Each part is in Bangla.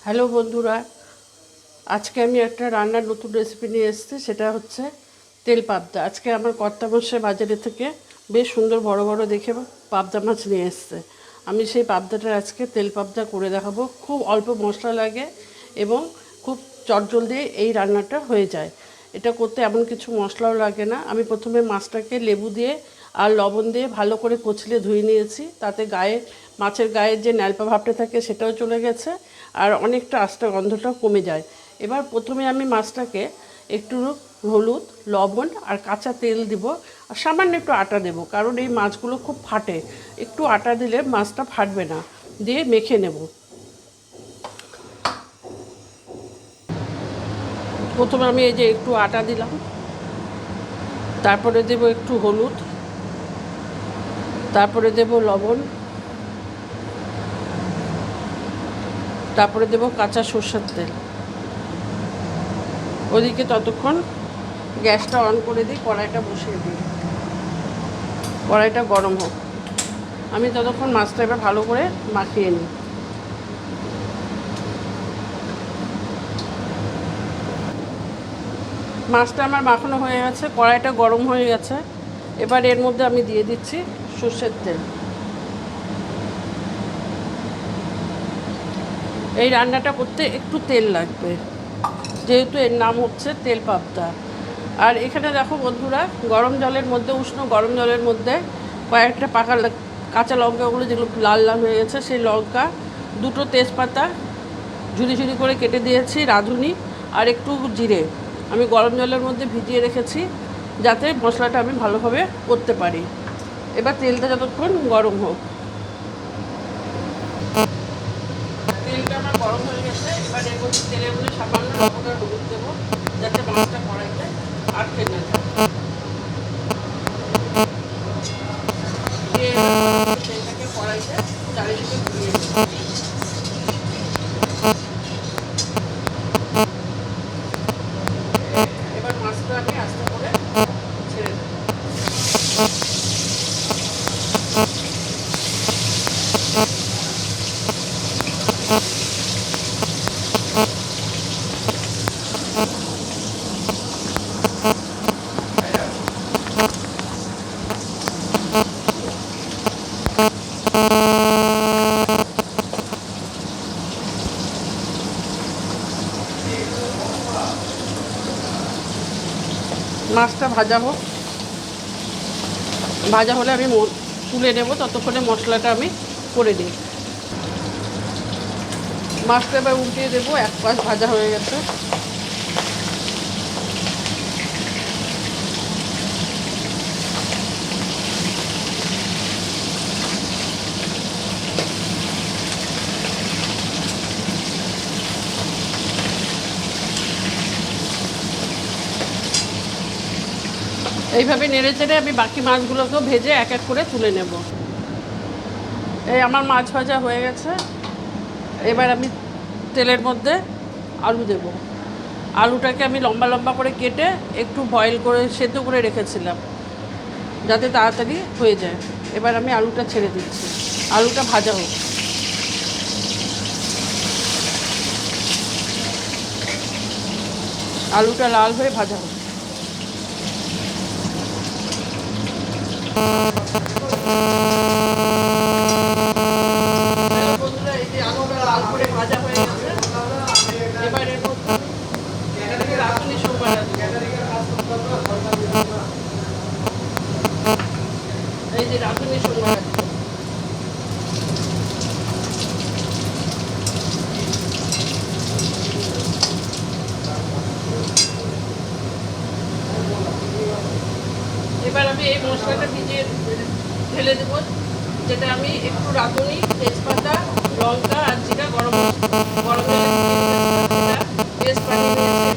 হ্যালো বন্ধুরা, আজকে আমি একটা রান্নার নতুন রেসিপি নিয়ে এসেছি। সেটা হচ্ছে তেল পাবদা। আজকে আমার কর্তামশাই বাজারে থেকে বেশ সুন্দর বড় বড় দেখে পাবদা মাছ নিয়ে এসছে। আমি সেই পাবদাটার আজকে তেল পাবদা করে দেখাবো। খুব অল্প মশলা লাগে এবং খুব চটজলদি এই রান্নাটা হয়ে যায়। এটা করতে এমন কিছু মশলাও লাগে না। আমি প্রথমে মাছটাকে লেবু দিয়ে আর লবণ দিয়ে ভালো করে কচলে ধুয়ে নিয়েছি। তাতে মাছের গায়ের যে ন্যালপা ভাবটা থাকে সেটাও চলে গেছে, আর অনেকটা আস্তে গন্ধটাও কমে যায়। এবার প্রথমে আমি মাছটাকে একটু হলুদ, লবণ আর কাঁচা তেল দিব, আর সামান্য একটু আটা দেব, কারণ এই মাছগুলো খুব ফাটে। একটু আটা দিলে মাছটা ফাটবে না। দিয়ে মেখে নেব। প্রথমে আমি এই যে একটু আটা দিলাম, তারপরে দেব একটু হলুদ, তারপরে দেব লবণ, তারপরে দেব কাঁচা সর্ষের তেল। ওদিকে ততক্ষণ গ্যাসটা অন করে দিই, কড়াইটা বসিয়ে দিই। কড়াইটা গরম হোক, আমি ততক্ষণ মাছটা এবার ভালো করে মাখিয়ে নিই। মাছটা আমার মাখানো হয়ে গেছে, কড়াইটা গরম হয়ে গেছে। এবার এর মধ্যে আমি দিয়ে দিচ্ছি সর্ষের তেল। এই রান্নাটা করতে একটু তেল লাগবে, যেহেতু এর নাম হচ্ছে তেল পাবদা। আর এখানে দেখো বন্ধুরা, গরম জলের মধ্যে, উষ্ণ গরম জলের মধ্যে কয়েকটা কাঁচা লঙ্কাগুলো যেগুলো লাল লাল হয়ে গেছে, সেই লঙ্কা, দুটো তেজপাতা ঝুরি ঝুরি করে কেটে দিয়েছি, রাঁধুনি আর একটু জিরে আমি গরম জলের মধ্যে ভিজিয়ে রেখেছি, যাতে মশলাটা আমি ভালোভাবে করতে পারি। এবার তেলটা যতক্ষণ গরম হোক। তেলটা আমার গরম হয়ে গেছে। এবার এর মধ্যে তেলের মধ্যে সামান্য লবণ আর হলুদ দেবো, যাতে মাছটা কড়াইতে আটকে না যায়। তেলটাকে কড়াইতে চারিদিকে ঘুরিয়ে দেবো। এবার মাছটা আমি আস্তে করে ছেড়ে দেবো। মাছটা ভাজা হোক, ভাজা হলে আমি তুলে নেব। ততক্ষণে মশলাটা আমি করে দিই। মাছটা এবার উল্টিয়ে দেবো, এক পাশ ভাজা হয়ে গেছে। এইভাবে নেড়ে চেড়ে আমি বাকি মাছগুলোকেও ভেজে এক এক করে তুলে নেব। এই আমার মাছ ভাজা হয়ে গেছে। এবার আমি তেলের মধ্যে আলু দেব। আলুটাকে আমি লম্বা লম্বা করে কেটে একটু বয়েল করে সেদ্ধ করে রেখেছিলাম, যাতে তাড়াতাড়ি হয়ে যায়। এবার আমি আলুটা ছেড়ে দিচ্ছি, আলুটা ভাজা হোক। আলুটা লাল হয়ে ভাজা হোক। বন্ধুরা, এই যে আলুটা লাল করে ভাজা হয়ে গেছে। এবার এর মধ্যে রাঁধুনি সোমবার এই যে রাঁধুনি সোমবার এবার আমি এই মশলাটা ভিজিয়ে ঢেলে দেবো, যেটা আমি একটু রাঁধুনি, তেজপাতা, লঙ্কা আর জিরা গরম জলে পেস্ট বানিয়ে নিয়েছি।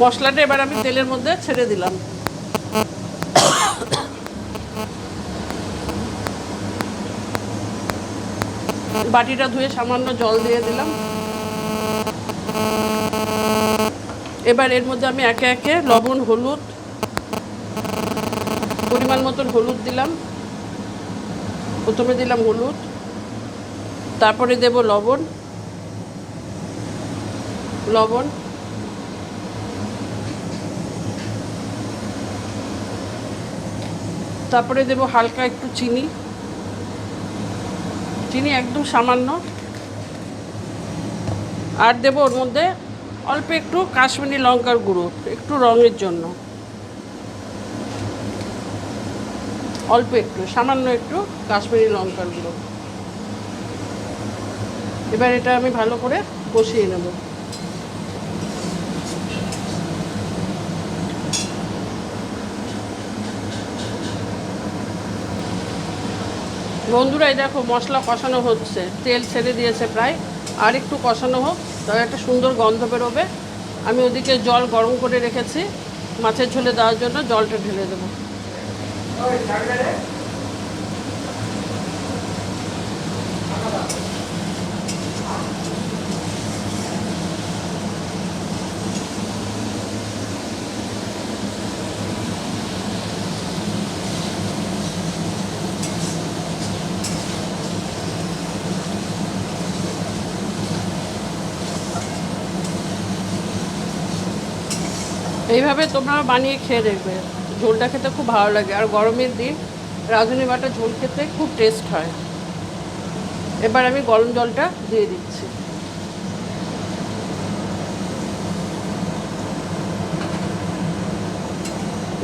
মশলাটা এবার আমি তেলের মধ্যে ছেড়ে দিলাম। বাটিটা ধুয়ে সামান্য জল দিয়ে দিলাম। এবার এর মধ্যে আমি একে একে লবণ, হলুদ, পরিমাণ মতন হলুদ দিলাম। প্রথমে দিলাম হলুদ, তারপরে দেব লবণ, তারপরে দেব হালকা একটু চিনি, একদম সামান্য। আর দেব ওর মধ্যে অল্প একটু কাশ্মীরি লঙ্কার গুঁড়ো, একটু রঙের জন্য, অল্প একটু, সামান্য একটু কাশ্মীরি লঙ্কার গুঁড়ো। এবার এটা আমি ভালো করে কষিয়ে নেব। বন্ধুরা, এই দেখো মশলা কষানো হচ্ছে, তেল ছেড়ে দিয়েছে প্রায়। আর একটু কষানো হোক, তবে একটা সুন্দর গন্ধ বেরোবে। আমি ওদিকে জল গরম করে রেখেছি, মাছের ঝোলে দেওয়ার জন্য জলটা ঢেলে দেবো। এইভাবে তোমরা বানিয়ে খেয়ে দেখবে, ঝোলটা খেতে খুব ভালো লাগে। আর গরমের দিন রাঁধুনি বাটা ঝোল খেতে খুব টেস্ট হয়। এবার আমি গরম জলটা দিয়ে দিচ্ছি।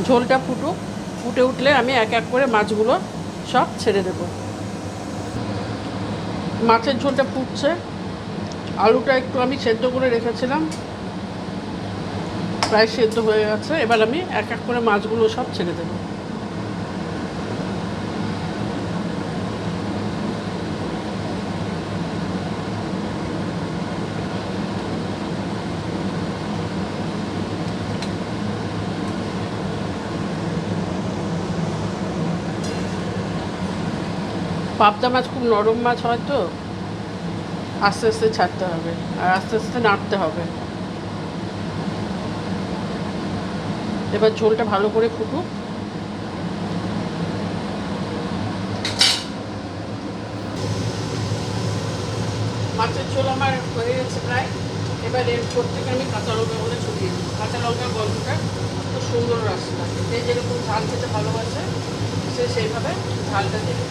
ঝোলটা ফুটে উঠলে আমি এক এক করে মাছগুলো সব ছেড়ে দেব। মাছের ঝোলটা ফুটছে, আলুটা একটু আমি সেদ্ধ করে রেখেছিলাম, প্রায় সেদ্ধ হয়ে গেছে। এবার আমি এক এক করে মাছগুলো সব ছেড়ে দেব। পাবদা মাছ খুব নরম মাছ হয় তো, আস্তে আস্তে ছাড়তে হবে আর আস্তে আস্তে নাড়তে হবে। এবার ঝোলটা ভালো করে ফুটুক। মাছের ঝোল আমার হয়ে গেছে প্রায়। এবার এর থেকে আমি কাঁচা লঙ্কাগুলো ছড়িয়ে দিই। কাঁচা লঙ্কার গন্ধটা খুব সুন্দর আসছে। যে যেরকম ঝাল খেতে ভালোবাসে সে সেইভাবে ঝালটা দেবে।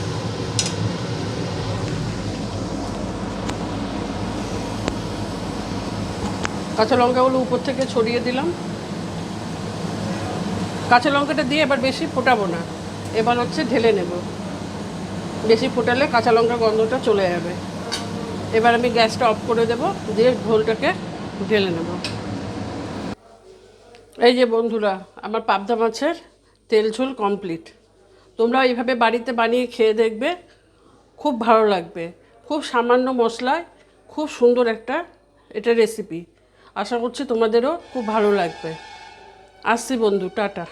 কাঁচা লঙ্কাগুলো উপর থেকে ছড়িয়ে দিলাম। কাঁচা লঙ্কাটা দিয়ে এবার বেশি ফোটাবো না, এবার হচ্ছে ঢেলে নেব। বেশি ফোটালে কাঁচা লঙ্কার গন্ধটা চলে যাবে। এবার আমি গ্যাসটা অফ করে দেব, দিয়ে ঝোলটাকে ঢেলে নেব। এই যে বন্ধুরা, আমার পাবদা মাছের তেল ঝোল কমপ্লিট। তোমরা এইভাবে বাড়িতে বানিয়ে খেয়ে দেখবে, খুব ভালো লাগবে। খুব সামান্য মশলায় খুব সুন্দর একটা এটা রেসিপি। আশা করছি তোমাদেরও খুব ভালো লাগবে। আসছি বন্ধু, টাটা।